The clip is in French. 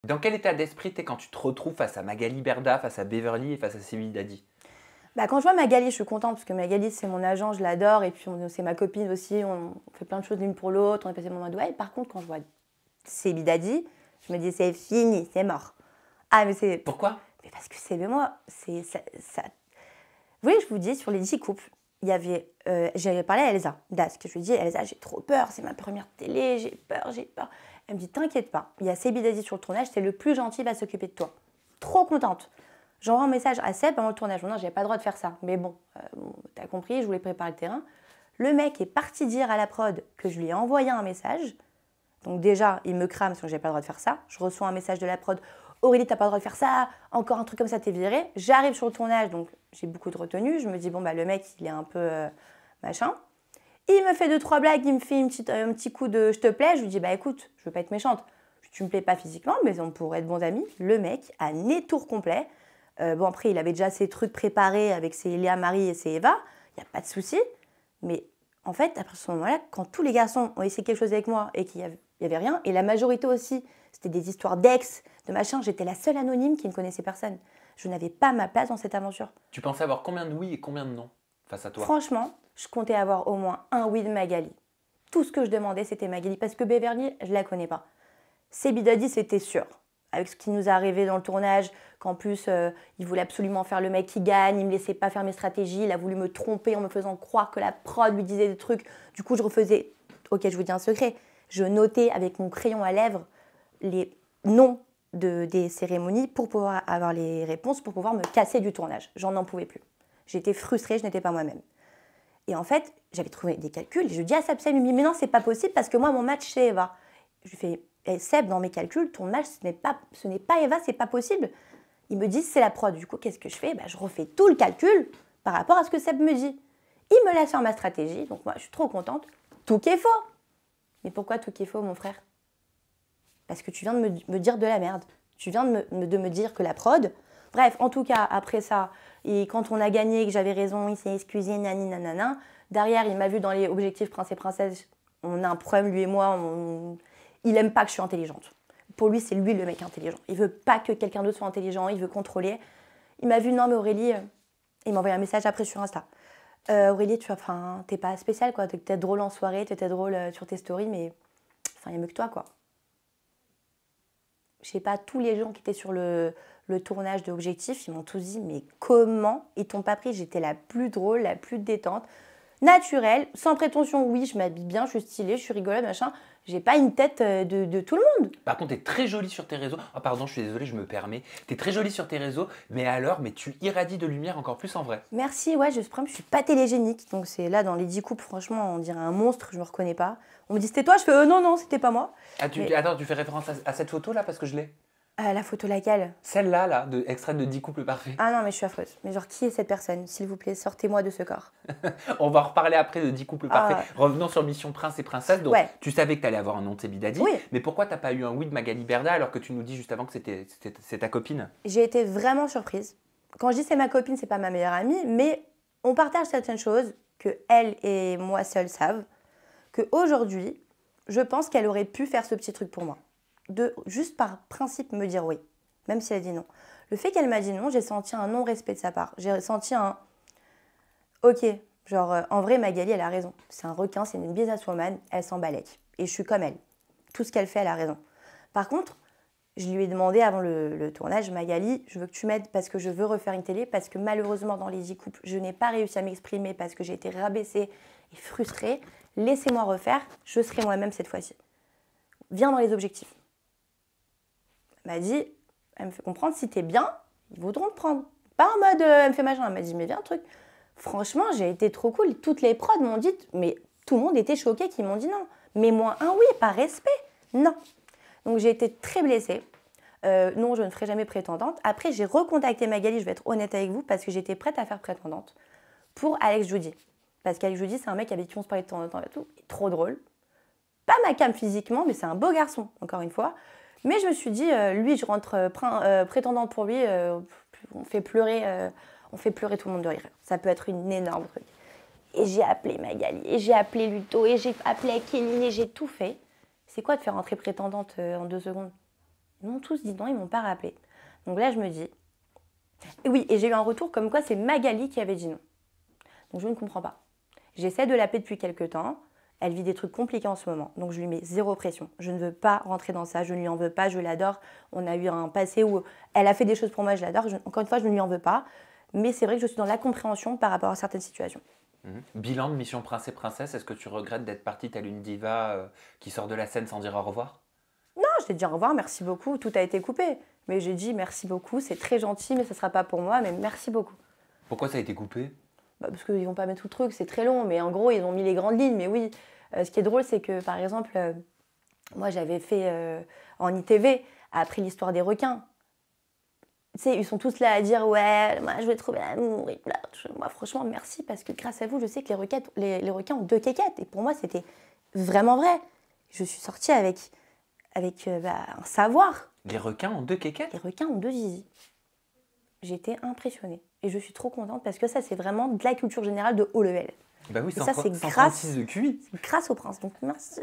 Dans quel état d'esprit t'es quand tu te retrouves face à Magali Berda, face à Beverly et face à Sylvie Dadi? Bah, quand je vois Magali, je suis contente parce que Magali, c'est mon agent, je l'adore. Et puis, c'est ma copine aussi. On fait plein de choses l'une pour l'autre. On est passé le moment de ouais. Par contre, quand je vois Sylvie Dadi, je me dis c'est fini, c'est mort. Ah, mais c'est. Pourquoi? Mais parce que c'est mais moi, c'est ça. Oui, je vous dis, sur les 10 couples, il y avait. J'avais parlé à Elsa Dask. Je lui dis Elsa, j'ai trop peur, c'est ma première télé, j'ai peur, j'ai peur. Elle me dit t'inquiète pas, il y a Sylvie Dadi sur le tournage, c'est le plus gentil, il va s'occuper de toi. Trop contente. J'envoie un message à Seb pendant le tournage. Non, j'avais pas le droit de faire ça. Mais bon, t'as compris, je voulais préparer le terrain. Le mec est parti dire à la prod que je lui ai envoyé un message. Donc déjà, il me crame parce que j'avais pas le droit de faire ça. Je reçois un message de la prod. Aurélie, t'as pas le droit de faire ça. Encore un truc comme ça, t'es virée. J'arrive sur le tournage, donc j'ai beaucoup de retenue. Je me dis, bon, bah le mec, il est un peu machin. Il me fait 2-3 blagues, il me fait un petit coup de je te plais. Je lui dis, bah écoute, je veux pas être méchante. Tu me plais pas physiquement, mais on pourrait être bons amis. Le mec a nez tour complet. Bon, après, il avait déjà ses trucs préparés avec ses Léa Marie et ses Eva. Il n'y a pas de souci. Mais en fait, après ce moment-là, quand tous les garçons ont essayé quelque chose avec moi et qu'il n'y avait rien, et la majorité aussi, c'était des histoires d'ex, de machin, j'étais la seule anonyme qui ne connaissait personne. Je n'avais pas ma place dans cette aventure. Tu pensais avoir combien de oui et combien de non face à toi? Franchement, je comptais avoir au moins un oui de Magali. Tout ce que je demandais, c'était Magali. Parce que Beverly, je ne la connais pas. Sylvie Dadi, c'était sûr. Avec ce qui nous est arrivé dans le tournage, qu'en plus, il voulait absolument faire le mec qui gagne, il ne me laissait pas faire mes stratégies, il a voulu me tromper en me faisant croire que la prod lui disait des trucs. Du coup, je refaisais. Ok, je vous dis un secret. Je notais avec mon crayon à lèvres les noms des cérémonies pour pouvoir avoir les réponses, pour pouvoir me casser du tournage. J'en n'en pouvais plus. J'étais frustrée, je n'étais pas moi-même. Et en fait, j'avais trouvé des calculs. Et je dis à Seb, il me dit, mais non, c'est pas possible parce que moi, mon match, c'est Eva. Je lui fais, Seb, dans mes calculs, ton match, ce n'est pas Eva, c'est pas possible. Il me dit, c'est la prod. Du coup, qu'est-ce que je fais? Je refais tout le calcul par rapport à ce que Seb me dit. Il me laisse faire ma stratégie, donc moi, je suis trop contente. Tout qui est faux. Mais pourquoi tout qui est faux, mon frère? Parce que tu viens de me dire de la merde. Tu viens de me dire que la prod... Bref, en tout cas, après ça, et quand on a gagné, que j'avais raison, il s'est excusé, nani nanana. Derrière, il m'a vu dans les objectifs Prince et Princesse. On a un problème, lui et moi. Il aime pas que je suis intelligente. Pour lui, c'est lui le mec intelligent. Il veut pas que quelqu'un d'autre soit intelligent, il veut contrôler. Il m'a vu, non mais Aurélie, il m'a envoyé un message après sur Insta. Aurélie, t'es pas spéciale, quoi. T'es peut-être drôle en soirée, t'es peut-être drôle sur tes stories, mais il y a mieux que toi, quoi. Je sais pas, tous les gens qui étaient sur le tournage de Objectif, ils m'ont tous dit, mais comment ils t'ont pas pris? J'étais la plus drôle, la plus détente, naturelle, sans prétention. Oui, je m'habille bien, je suis stylée, je suis rigolote, machin. J'ai pas une tête de tout le monde. Par contre, t'es très jolie sur tes réseaux. Ah pardon, je suis désolée, je me permets. T'es très jolie sur tes réseaux, mais alors, mais tu irradies de lumière encore plus en vrai. Merci, ouais, je suis pas télégénique. Donc c'est là, dans les 10 couples, franchement, on dirait un monstre, je me reconnais pas. On me dit, c'était toi? Je fais, non, non, c'était pas moi. Ah, attends, tu fais référence à cette photo là parce que je l'ai. La photo laquelle? Celle-là, là, extraite de 10 couples parfaits. Ah non, mais je suis affreuse. Mais genre, qui est cette personne? S'il vous plaît, sortez-moi de ce corps. On va reparler après de 10 couples parfaits. Revenons sur Mission Prince et Princesse. Donc, ouais. Tu savais que tu allais avoir un nom de Sylvie Dadi. Oui. Mais pourquoi t'as pas eu un oui de Magali Berda alors que tu nous dis juste avant que c'est ta copine? J'ai été vraiment surprise. Quand je dis c'est ma copine, c'est pas ma meilleure amie, mais on partage certaines choses que elle et moi seuls savent. Qu'aujourd'hui, je pense qu'elle aurait pu faire ce petit truc pour moi. Juste par principe me dire oui, même si elle a dit non. Le fait qu'elle m'a dit non, j'ai senti un non-respect de sa part. J'ai senti un ok, genre en vrai Magali elle a raison. C'est un requin, c'est une businesswoman, elle s'en balèque. Et je suis comme elle. Tout ce qu'elle fait, elle a raison. Par contre, je lui ai demandé avant le tournage, Magali, je veux que tu m'aides parce que je veux refaire une télé, parce que malheureusement dans les 10 couples, je n'ai pas réussi à m'exprimer parce que j'ai été rabaissée et frustrée. Laissez-moi refaire, je serai moi-même cette fois-ci. Viens dans les objectifs. Elle m'a dit, elle me fait comprendre, si t'es bien, ils voudront te prendre. Pas en mode, elle me fait machin, elle m'a dit, mais viens un truc. Franchement, j'ai été trop cool. Toutes les prods m'ont dit, mais tout le monde était choqué qu'ils m'ont dit non. Mais moi, un oui, par respect, non. Donc j'ai été très blessée. Non, je ne ferai jamais prétendante. Après, j'ai recontacté Magali, je vais être honnête avec vous, parce que j'étais prête à faire prétendante pour Alex Judy. Parce qu'Alex Judy, c'est un mec avec qui on se parlait de temps en temps et tout. Il est trop drôle. Pas ma came physiquement, mais c'est un beau garçon, encore une fois. Mais je me suis dit, lui, je rentre prétendante pour lui, on fait pleurer tout le monde de rire. Ça peut être une énorme truc. Et j'ai appelé Magali, et j'ai appelé Luto, et j'ai appelé Kéline, et j'ai tout fait. C'est quoi de faire rentrer prétendante en 2 secondes? Ils m'ont tous dit non, ils m'ont pas rappelé. Donc là, je me dis... Et oui, et j'ai eu un retour comme quoi c'est Magali qui avait dit non. Donc je ne comprends pas. J'essaie de l'appeler depuis quelques temps. Elle vit des trucs compliqués en ce moment. Donc je lui mets zéro pression. Je ne veux pas rentrer dans ça. Je ne lui en veux pas. Je l'adore. On a eu un passé où elle a fait des choses pour moi. Je l'adore. Encore une fois, je ne lui en veux pas. Mais c'est vrai que je suis dans la compréhension par rapport à certaines situations. Bilan de Mission Prince et Princesse, est-ce que tu regrettes d'être partie telle une diva qui sort de la scène sans dire au revoir? Non, je t'ai dit au revoir, merci beaucoup. Tout a été coupé. Mais j'ai dit merci beaucoup. C'est très gentil, mais ça ne sera pas pour moi. Mais merci beaucoup. Pourquoi ça a été coupé? Parce qu'ils ne vont pas mettre tout le truc. C'est très long. Mais en gros, ils ont mis les grandes lignes. Mais oui, ce qui est drôle, c'est que par exemple, moi j'avais fait en ITV, après l'histoire des requins. Tu sais, ils sont tous là à dire ouais, moi je vais trouver l'amour. Et bla. Moi, franchement, merci parce que grâce à vous, je sais que les requins ont 2 quéquettes. Et pour moi, c'était vraiment vrai. Je suis sortie avec un savoir. Les requins ont 2 quéquettes? Les requins ont 2 zizi. J'étais impressionnée. Et je suis trop contente parce que ça, c'est vraiment de la culture générale de haut level. Bah oui, Et ça, c'est 136 de QI. grâce au prince. Donc merci.